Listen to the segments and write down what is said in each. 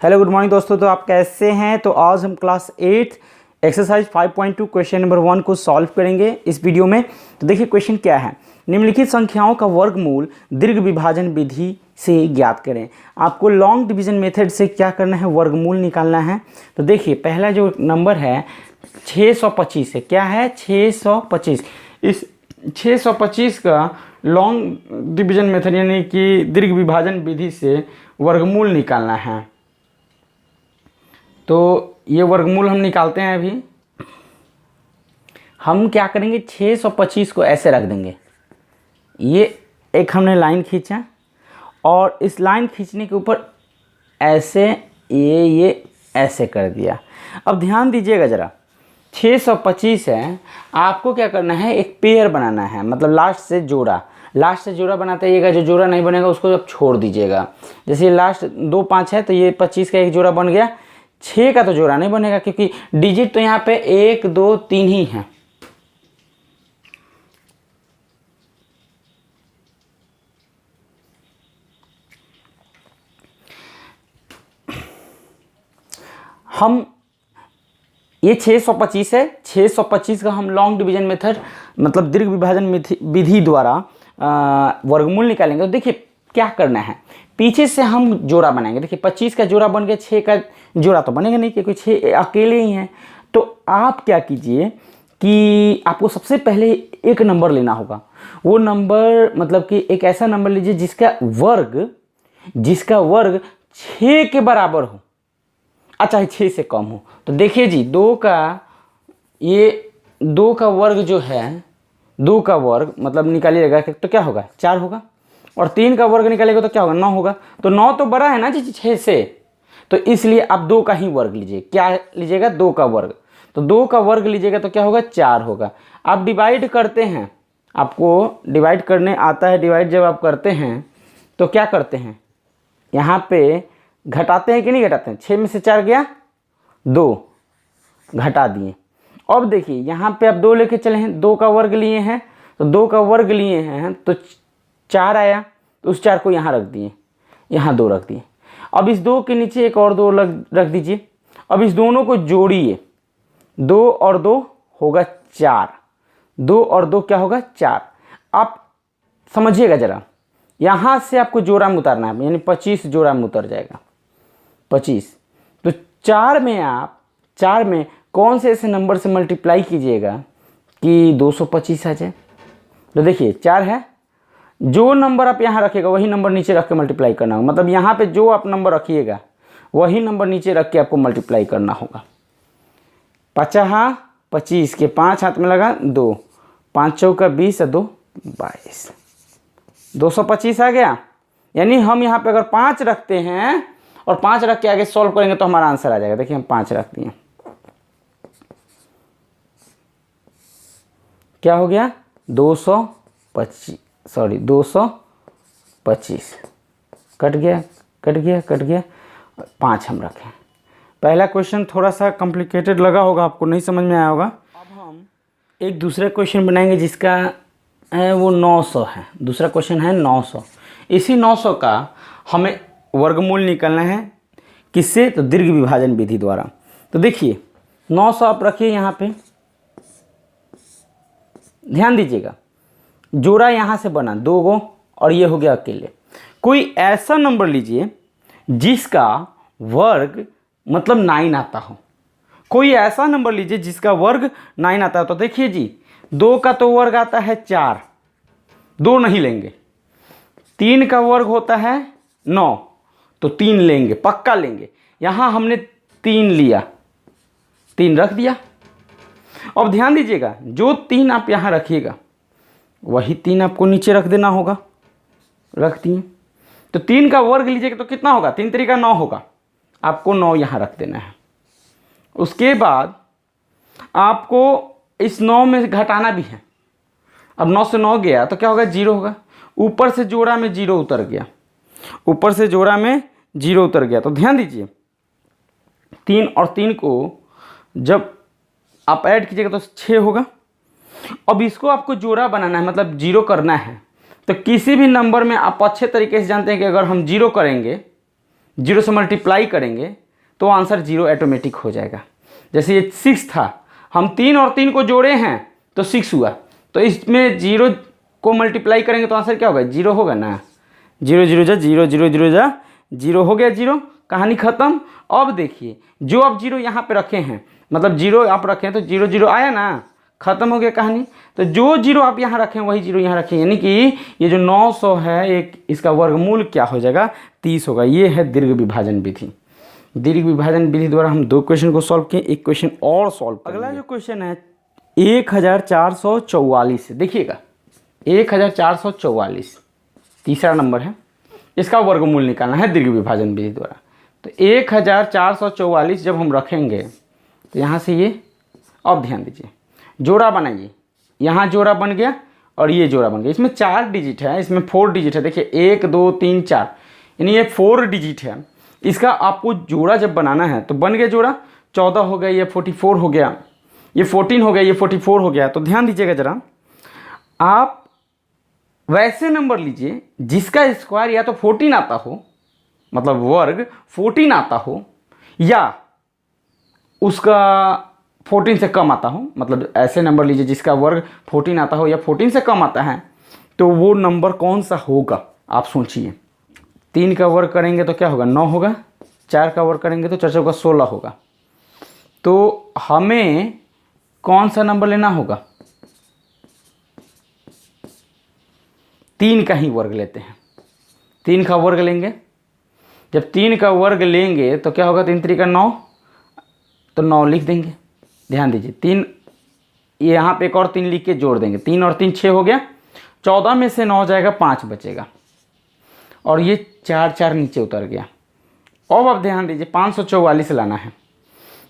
Hello good morning दोस्तों। तो आप कैसे हैं? तो आज हम क्लास 8 एक्सरसाइज 5.2 क्वेश्चन नंबर 1 को सॉल्व करेंगे इस वीडियो में। तो देखिए क्वेश्चन क्या है। निम्नलिखित संख्याओं का वर्गमूल दीर्घ विभाजन विधि से ज्ञात करें। आपको लॉन्ग डिवीजन मेथड से क्या करना है, वर्गमूल निकालना है। तो देखिए पहला जो नंबर है 625 है। क्या है? 625। इस 625 का लॉन्ग डिवीजन मेथड यानी कि दीर्घ विभाजन विधि से वर्गमूल निकालना है। तो ये वर्गमूल हम निकालते हैं। अभी हम क्या करेंगे, 625 को ऐसे रख देंगे। ये एक हमने लाइन खींचा और इस लाइन खींचने के ऊपर ऐसे ये ऐसे कर दिया। अब ध्यान दीजिएगा ज़रा, 625 है, आपको क्या करना है, एक पेयर बनाना है, मतलब लास्ट से जोड़ा बनाते आइएगा। जो जोड़ा नहीं बनेगा उसको अब छोड़ दीजिएगा। जैसे ये लास्ट 2 5 है तो ये 25 का एक जोड़ा बन गया। 6 का तो जोड़ा नहीं बनेगा क्योंकि डिजिट तो यहाँ पे 1 2 3 ही है। हम ये 625 है, 625 का हम लॉन्ग डिवीजन मेथड मतलब दीर्घ विभाजन विधि द्वारा वर्गमूल निकालेंगे। तो देखिए क्या करना है, पीछे से हम जोड़ा बनाएंगे। देखिए 25 का जोड़ा बन गया, 6 का जोड़ा तो बनेगा नहीं क्योंकि 6 अकेले ही हैं। तो आप क्या कीजिए कि आपको सबसे पहले एक नंबर लेना होगा। वो नंबर मतलब कि एक ऐसा नंबर लीजिए जिसका वर्ग 6 के बराबर हो, चाहे 6 से कम हो। तो देखिए जी 2 का वर्ग जो है, 2 का वर्ग मतलब निकालिएगा तो क्या होगा, 4 होगा। और 3 का वर्ग निकालेगा तो क्या होगा, 9 होगा। तो 9 तो बड़ा है ना जी 6 से, तो इसलिए आप 2 का ही वर्ग लीजिए। क्या लीजिएगा, 2 का वर्ग। तो 2 का वर्ग लीजिएगा तो क्या होगा, 4 होगा। आप डिवाइड करते हैं, आपको डिवाइड करने आता है। डिवाइड जब आप करते हैं तो क्या करते हैं, यहाँ पे घटाते हैं कि नहीं घटाते हैं। 6 में से 4 गया, 2 घटा दिए। अब देखिए यहाँ पे आप 2 लेके चले हैं, 2 का वर्ग लिए हैं। तो 2 का वर्ग लिए हैं तो 4 आया, तो उस 4 को यहाँ रख दिए, यहाँ 2 रख दिए। अब इस 2 के नीचे एक और 2 रख दीजिए। अब इस दोनों को जोड़िए, 2 और 2 होगा 4, 2 और 2 क्या होगा, 4। आप समझिएगा ज़रा, यहाँ से आपको जोड़ा में उतारना है, यानी 25 जोड़ा में उतर जाएगा 25। तो 4 में कौन से ऐसे नंबर से मल्टीप्लाई कीजिएगा कि 225 आ जाए। तो देखिए 4 है, जो नंबर आप यहाँ रखिएगा वही नंबर नीचे रख के मल्टीप्लाई करना होगा। मतलब यहाँ पे जो आप नंबर रखिएगा वही नंबर नीचे रख के आपको मल्टीप्लाई करना होगा। 50 25 के 5 हाथ में लगा, 2 5 चौका 20 और 2 22, 225 आ गया। यानी हम यहाँ पे अगर 5 रखते हैं और 5 रख के आगे सॉल्व करेंगे तो हमारा आंसर आ जाएगा। देखिए हम 5 रख दिए, क्या हो गया, 225 कट गया 5 हम रखें। पहला क्वेश्चन थोड़ा सा कॉम्प्लिकेटेड लगा होगा, आपको नहीं समझ में आया होगा। अब हम एक दूसरा क्वेश्चन बनाएंगे जिसका है वो 900 है। दूसरा क्वेश्चन है 900। इसी 900 का हमें वर्गमूल निकालना है, किससे, तो दीर्घ विभाजन विधि द्वारा। तो देखिए 900 आप रखिए यहाँ पे, ध्यान दीजिएगा जोड़ा यहाँ से बना 2 गो और ये हो गया अकेले। कोई ऐसा नंबर लीजिए जिसका वर्ग मतलब 9 आता हो। कोई ऐसा नंबर लीजिए जिसका वर्ग 9 आता हो। तो देखिए जी 2 का तो वर्ग आता है 4, 2 नहीं लेंगे। 3 का वर्ग होता है 9, तो 3 लेंगे, पक्का लेंगे। यहाँ हमने 3 लिया, 3 रख दिया। अब ध्यान दीजिएगा जो 3 आप यहाँ रखिएगा वही 3 आपको नीचे रख देना होगा। रख दिए। तो 3 का वर्ग लीजिएगा तो कितना होगा, 3 3 का 9 होगा। आपको 9 यहाँ रख देना है। उसके बाद आपको इस 9 में घटाना भी है। अब 9 से 9 गया तो क्या होगा, 0 होगा। ऊपर से जोड़ा में 0 उतर गया, तो ध्यान दीजिए 3 और 3 को जब आप ऐड कीजिएगा तो 6 होगा। अब इसको आपको जोड़ा बनाना है, मतलब 0 करना है। तो किसी भी नंबर में आप अच्छे तरीके से जानते हैं कि अगर हम 0 जीरो से मल्टीप्लाई करेंगे तो आंसर जीरो ऑटोमेटिक हो जाएगा। जैसे ये 6 था, हम 3 और 3 को जोड़े हैं तो 6 हुआ, तो इसमें जीरो को मल्टीप्लाई करेंगे तो आंसर क्या होगा, जीरो होगा ना। जीरो जीरो जा जीरो, जीरो जीरो जा जीरो, हो गया जीरो, कहानी ख़त्म। अब देखिए जो आप जीरो यहाँ पे रखे हैं, मतलब जीरो आप रखे हैं तो जीरो जीरो आया ना, ख़त्म हो गया कहानी। तो जो जीरो आप यहाँ रखें वही जीरो यहाँ रखें, यानी कि ये जो 900 है एक इसका वर्गमूल क्या हो जाएगा, 30 होगा। ये है दीर्घ विभाजन विधि। दीर्घ विभाजन विधि द्वारा हम 2 क्वेश्चन को सॉल्व किए, एक क्वेश्चन और सॉल्व करेंगे। अगला जो क्वेश्चन है 1444, देखिएगा 1444 तीसरा नंबर है, इसका वर्गमूल निकालना है दीर्घ विभाजन विधि द्वारा। तो 1444 जब हम रखेंगे तो यहाँ से ये, अब ध्यान दीजिए जोड़ा बनाइए, यहाँ जोड़ा बन गया और ये जोड़ा बन गया। इसमें 4 डिजिट है, इसमें 4 डिजिट है, देखिए 1 2 3 4, यानी ये 4 डिजिट है। इसका आपको जोड़ा जब बनाना है तो बन गया जोड़ा, 14 हो गया, ये 44 हो गया, ये 14 हो गया, ये 44 हो गया। तो ध्यान दीजिएगा ज़रा, आप वैसे नंबर लीजिए जिसका स्क्वायर या तो 14 आता हो, मतलब वर्ग 14 आता हो, या उसका 14 से कम आता हो। मतलब ऐसे नंबर लीजिए जिसका वर्ग 14 आता हो या 14 से कम आता है, तो वो नंबर कौन सा होगा आप सोचिए। 3 का वर्ग करेंगे तो क्या होगा, 9 होगा। 4 का वर्ग करेंगे तो 4 चौका 16 होगा। तो हमें कौन सा नंबर लेना होगा, 3 का ही वर्ग लेते हैं। 3 का वर्ग लेंगे, जब 3 का वर्ग लेंगे तो क्या होगा, 3 3 9, तो 9 लिख देंगे। ध्यान दीजिए 3, यहाँ पे एक और 3 लिख के जोड़ देंगे, 3 और 3 6 हो गया, 14 में से 9 जाएगा, 5 बचेगा, और ये 4 4 नीचे उतर गया। अब ध्यान दीजिए 544 लाना है।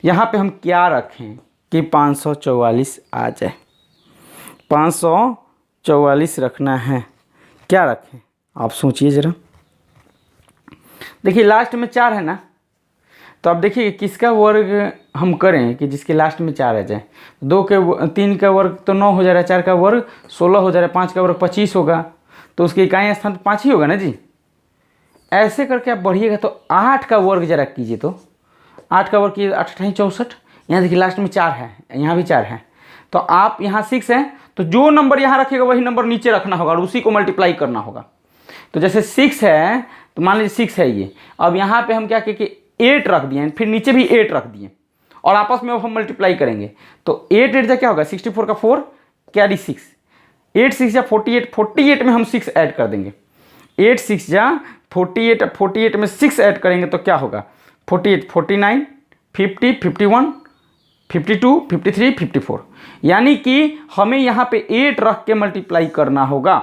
यहाँ पे हम क्या रखें कि 544 आ जाए, 544 रखना है, क्या रखें आप सोचिए ज़रा। देखिए लास्ट में 4 है ना, तो अब देखिए किसका वर्ग हम करें कि जिसके लास्ट में 4 आ जाए। 3 का वर्ग तो 9 हो जा रहा है, 4 का वर्ग 16 हो जा रहा है, 5 का वर्ग 25 होगा, तो उसके इकाई स्थान पर 5 ही होगा ना जी। ऐसे करके आप बढ़िएगा तो 8 का वर्ग जरा कीजिए, तो 8 का वर्ग कीजिए, 8 8 64। यहाँ देखिए लास्ट में 4 है, यहाँ भी 4 है, तो आप यहाँ 6 है, तो जो नंबर यहाँ रखिएगा वही नंबर नीचे रखना होगा और उसी को मल्टीप्लाई करना होगा। तो जैसे 6 है तो मान लीजिए 6 है ये, अब यहाँ पे हम क्या किए कि 8 रख दिए, फिर नीचे भी 8 रख दिए, और आपस में अब हम मल्टीप्लाई करेंगे। तो 8 8 जा क्या होगा, 64 का 4 कैरी 6, 8 6 जा 48, 48 में हम 6 ऐड कर देंगे। 8 6 जा 48, 48 में 6 ऐड करेंगे तो क्या होगा, 48 49 50 51 52 53 54, यानी कि हमें यहाँ पे 8 रख के मल्टीप्लाई करना होगा,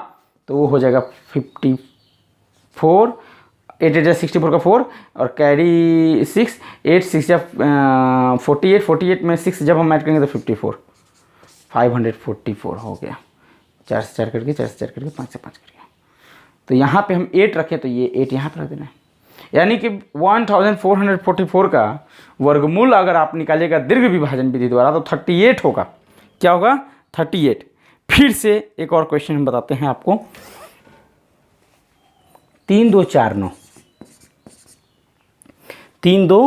तो वो हो जाएगा 54, 8 8 64 का 4 और कैरी 6, 8 6 या 48, 48 में 6 जब हम ऐड करेंगे तो 54, 544 हो गया। 4 से 4 करके, 4 से 4 करके, 5 से 5 करके, तो यहाँ पे हम 8 रखें तो ये 8 यहाँ पर रख देना है। यानी कि 1444 का वर्गमूल अगर आप निकालिएगा दीर्घ विभाजन विधि द्वारा तो 38 होगा। क्या होगा, 38। फिर से एक और क्वेश्चन हम बताते हैं आपको, 3 2 4 9, 3 2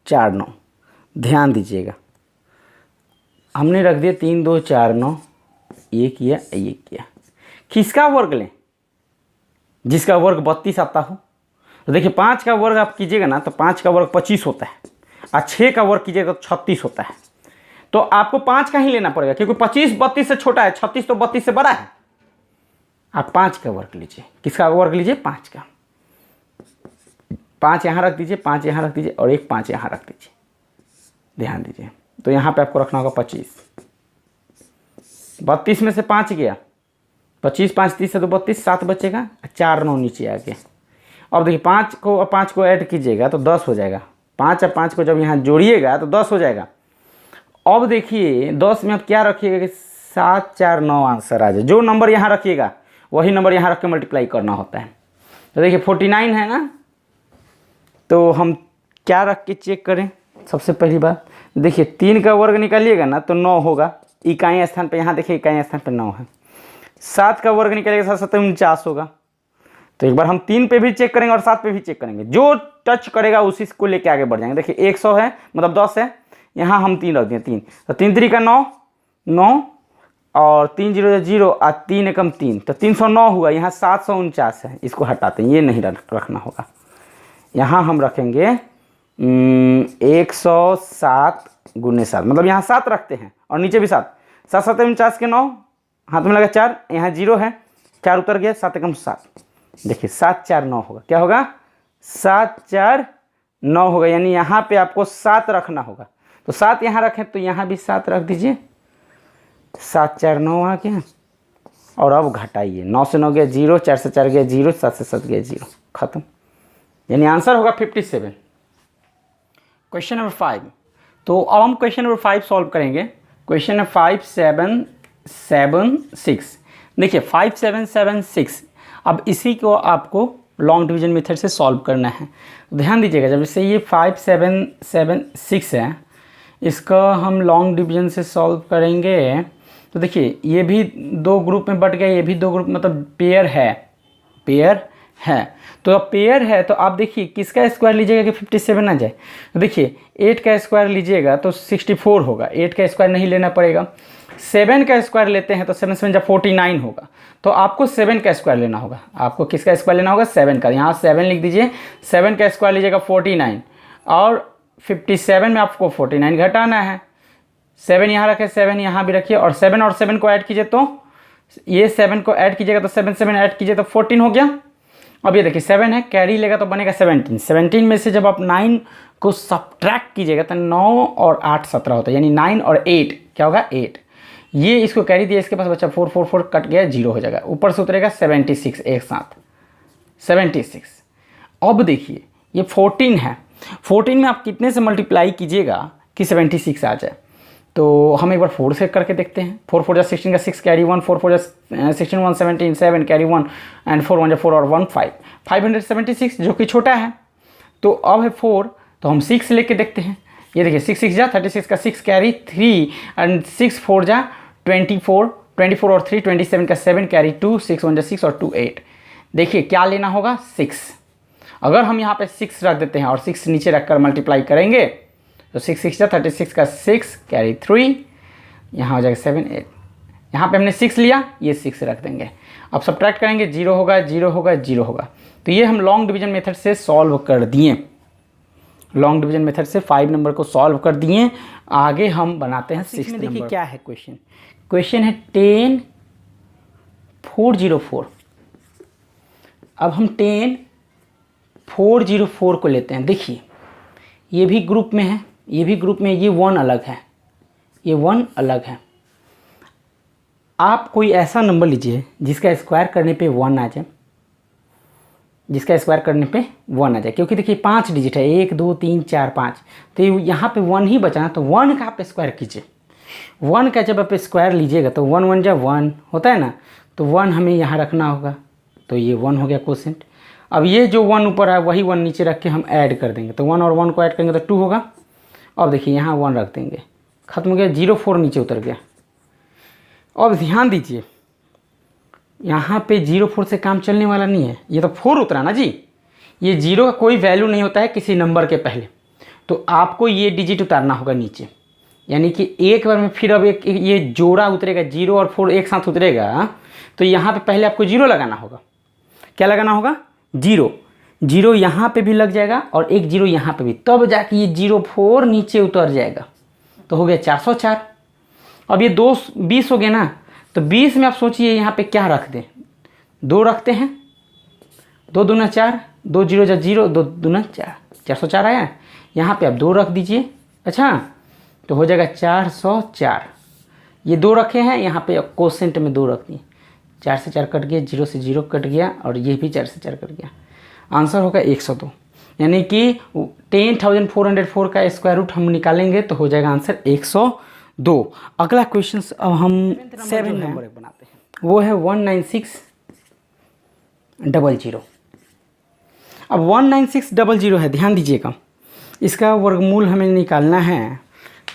4 9, ध्यान दीजिएगा हमने रख दिया 3 2 4 9, ये किया ये किया। किसका वर्ग लें, जिसका वर्ग 32 आता हो। तो देखिए 5 का वर्ग आप कीजिएगा ना तो 5 का वर्ग 25 होता है, और 6 का वर्ग कीजिएगा तो 36 होता है। तो आपको 5 का ही लेना पड़ेगा क्योंकि 25 32 से छोटा है, 36 तो 32 से बड़ा है। आप 5 का वर्ग लीजिए, किसका वर्ग लीजिए, 5 का। 5 यहाँ रख दीजिए, 5 यहाँ रख दीजिए और एक 5 यहाँ रख दीजिए, ध्यान दीजिए। तो यहाँ पे आपको रखना होगा 25, 32 में से 5 गया, 25 5 30 है तो 32, 7 बचेगा, 4 9 नीचे आ गया। अब देखिए 5 को ऐड कीजिएगा तो 10 हो जाएगा, 5 और 5 को जब यहाँ जोड़िएगा तो 10 हो जाएगा। अब देखिए 10 में आप क्या रखिएगा कि 7 4 9 आंसर आ जाए। जो नंबर यहाँ रखिएगा वही नंबर यहाँ रख के मल्टीप्लाई करना होता है। तो देखिए 49 है ना, तो हम क्या रख के चेक करें। सबसे पहली बात देखिए 3 का वर्ग निकालिएगा ना तो 9 होगा, इकाई स्थान पे यहाँ देखिए इकाई स्थान पे 9 है। 7 का वर्ग निकालिएगा 7 7 49 होगा, तो एक बार हम 3 पे भी चेक करेंगे और 7 पे भी चेक करेंगे, जो टच करेगा उसी को लेके आगे बढ़ जाएंगे। देखिए 100 है मतलब 10 है, यहाँ हम 3 रख दिए 3, तो 3 3 का 9 9 और 3 0 0 और 3 एकम 3, तो 309 हुआ। यहाँ 749 है, इसको हटाते हैं, ये नहीं रखना होगा। यहाँ हम रखेंगे 107 गुने 7, मतलब यहाँ 7 रखते हैं और नीचे भी 7, 7 7 49 के 9, हाथ में लगा 4, यहाँ 0 है, 4 उतर गया, 7 एकम 7, देखिए 7 4 9 होगा। क्या होगा? 7 4 9 होगा, यानी यहाँ पे आपको 7 रखना होगा। तो 7 यहाँ रखें तो यहाँ भी 7 रख दीजिए, 7 4 9 आ गया। और अब घटाइए, 9 से 9 गया 0, 4 से 4 गया 0, 7 से 7 गया 0, खत्म। यानी आंसर होगा 57। Question number 5। तो अब हम क्वेश्चन नंबर 5 सॉल्व करेंगे। क्वेश्चन है 5 7 7 6। देखिए 5 7 7 6, अब इसी को आपको लॉन्ग डिवीजन मेथड से सॉल्व करना है। ध्यान दीजिएगा, जब से ये 5 7 7 6 है, इसका हम लॉन्ग डिवीजन से सॉल्व करेंगे तो देखिए ये भी 2 ग्रुप में बट गया, ये भी 2 ग्रुप, मतलब पेयर है। तो अब पेयर है तो आप देखिए किसका स्क्वायर लीजिएगा कि 57 ना जाए। तो देखिए 8 का स्क्वायर लीजिएगा तो 64 होगा, 8 का स्क्वायर नहीं लेना पड़ेगा। 7 का स्क्वायर लेते हैं तो 7 7 जब 49 होगा, तो आपको 7 का स्क्वायर लेना होगा। आपको किसका स्क्वायर लेना होगा? 7 का। यहाँ 7 लिख दीजिए, 7 का स्क्वायर लीजिएगा 49, और 57 में आपको 49 घटाना है। 7 यहाँ रखे, 7 यहाँ भी रखिए, और 7 और 7 को ऐड कीजिए तो ये 7 को ऐड कीजिएगा तो 7 7 ऐड कीजिए तो 14 हो गया। अब ये देखिए 7 है, कैरी लेगा तो बनेगा 17। 17 में से जब आप 9 को सब्ट्रैक्ट कीजिएगा तो 9 और 8 17 होता है, यानी 9 और 8 क्या होगा? 8। ये इसको कैरी दिया, इसके पास बच्चा 4 4 4 कट गया, 0 हो जाएगा। ऊपर से उतरेगा 76 एक साथ, 76। अब देखिए ये 14 है, 14 में आप कितने से मल्टीप्लाई कीजिएगा कि 76 आ जाए? तो हम एक बार 4 से करके देखते हैं। 4 4 जा 16 का 6 कैरी 1, 4 4 जा 16 1 17 7 कैरी 1, एंड 4 1 जा 4 और 1 5, 576 जो कि छोटा है। तो अब है 4, तो हम 6 लेके देखते हैं। ये देखिए 6 6 जा 36 का 6 कैरी 3, एंड 6 4 जा 24, 24 और 3 27 का 7 कैरी 2, 6 1 जा 6 और 2 8। देखिए क्या लेना होगा? 6। अगर हम यहाँ पे 6 रख देते हैं और 6 नीचे रखकर मल्टीप्लाई करेंगे तो 6 6 जा 36 का 6 कैरी 3, यहाँ हो जाएगा 7 8। यहाँ पे हमने 6 लिया, ये 6 रख देंगे। अब सब्ट्रैक्ट करेंगे, 0 होगा 0 होगा 0 होगा। तो ये हम लॉन्ग डिवीजन मेथड से सॉल्व कर दिए। लॉन्ग डिवीजन मेथड से 5 नंबर को सॉल्व कर दिए। आगे हम बनाते हैं 6 नंबर। देखिए क्या है क्वेश्चन। क्वेश्चन है 10 404। अब हम 10 404 को लेते हैं। देखिए ये भी ग्रुप में है, ये भी ग्रुप में, ये 1 अलग है, ये 1 अलग है। आप कोई ऐसा नंबर लीजिए जिसका स्क्वायर करने पे 1 आ जाए, जिसका स्क्वायर करने पे 1 आ जाए, क्योंकि देखिए 5 डिजिट है, 1 2 3 4 5, तो यहाँ पे 1 ही बचा, तो 1 का आप स्क्वायर कीजिए। 1 का जब आप स्क्वायर लीजिएगा तो 1 1 जा 1 होता है ना, तो 1 हमें यहाँ रखना होगा, तो ये 1 हो गया क्वोशेंट। अब ये जो 1 ऊपर है वही 1 नीचे रख के हम ऐड कर देंगे, तो 1 और 1 को ऐड करेंगे तो 2 होगा। अब देखिए यहाँ 1 रख देंगे, खत्म हो गया, 0 4 नीचे उतर गया। अब ध्यान दीजिए यहाँ पे 0 4 से काम चलने वाला नहीं है, ये तो 4 उतरा ना जी। ये 0 का कोई वैल्यू नहीं होता है किसी नंबर के पहले, तो आपको ये डिजिट उतारना होगा नीचे, यानी कि एक बार में फिर अब एक ये जोड़ा उतरेगा, 0 और 4 एक साथ उतरेगा, तो यहाँ पे पहले आपको 0 लगाना होगा। क्या लगाना होगा? 0 0 यहाँ पे भी लग जाएगा और एक 0 यहाँ पे भी, तब जाके ये 0 4 नीचे उतर जाएगा, तो हो गया 404। अब ये 2 20 हो गया ना, तो 20 में आप सोचिए यहाँ पे क्या रख दें? 2 रखते हैं, 2 दूना 4, 2 0 जा 0, 2 दूना 4, 404 आया। यहाँ पे आप 2 रख दीजिए, अच्छा तो हो जाएगा 404। ये 2 रखे हैं, यहाँ पे क्वोशेंट में 2 रख दिए, 4 से 4 कट गया, 0 से 0 कट गया, और ये भी 4 से 4 कट गया। आंसर होगा 102, यानी कि 10,404 का स्क्वायर रूट हम निकालेंगे तो हो जाएगा आंसर 102। अगला क्वेश्चन अब हम 7 नंबर बनाते हैं, वो है 19600। अब 19600 है, ध्यान दीजिएगा, इसका वर्गमूल हमें निकालना है,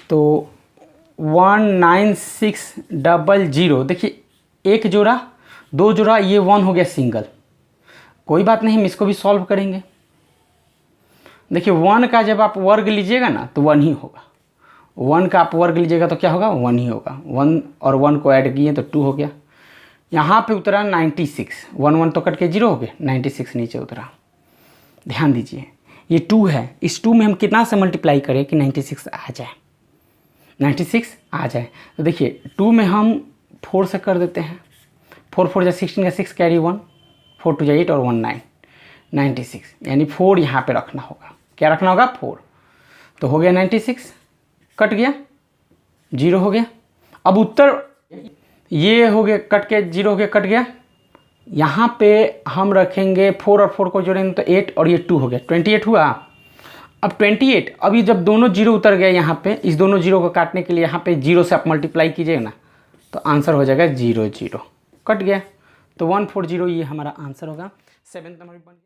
तो 19600, देखिए एक जोड़ा 2 जोड़ा, ये 1 हो गया सिंगल, कोई बात नहीं, हम इसको भी सॉल्व करेंगे। देखिए 1 का जब आप वर्ग लीजिएगा ना तो 1 ही होगा, 1 का आप वर्ग लीजिएगा तो क्या होगा, 1 ही होगा। 1 और 1 को ऐड किए तो 2 हो गया। यहाँ पे उतरा 96, 1 तो कट के 0 हो गया, 96 नीचे उतरा। ध्यान दीजिए ये 2 है, इस 2 में हम कितना से मल्टीप्लाई करें कि 96 आ जाए, 96 आ जाए। तो देखिए 2 में हम 4 से कर देते हैं, 4 4 16 का 6 कैरी 1, 4 2 8 और 1 9, 96, यानी 4 यहाँ पे रखना होगा। क्या रखना होगा, 4। तो हो गया 96, कट गया, 0 हो गया। अब उत्तर ये हो गया, कट के 0 हो गया, कट गया। यहाँ पे हम रखेंगे 4 और 4 को जोड़ेंगे तो 8 और ये 2 हो गया, 28 हुआ। अब 28, अभी जब दोनों 0 उतर गए यहाँ पे, इस दोनों 0 को काटने के लिए यहाँ पे 0 से आप मल्टीप्लाई कीजिएगा ना तो आंसर हो जाएगा 0 0, कट गया। तो 140 ये हमारा आंसर होगा। 7th नंबर बन गया।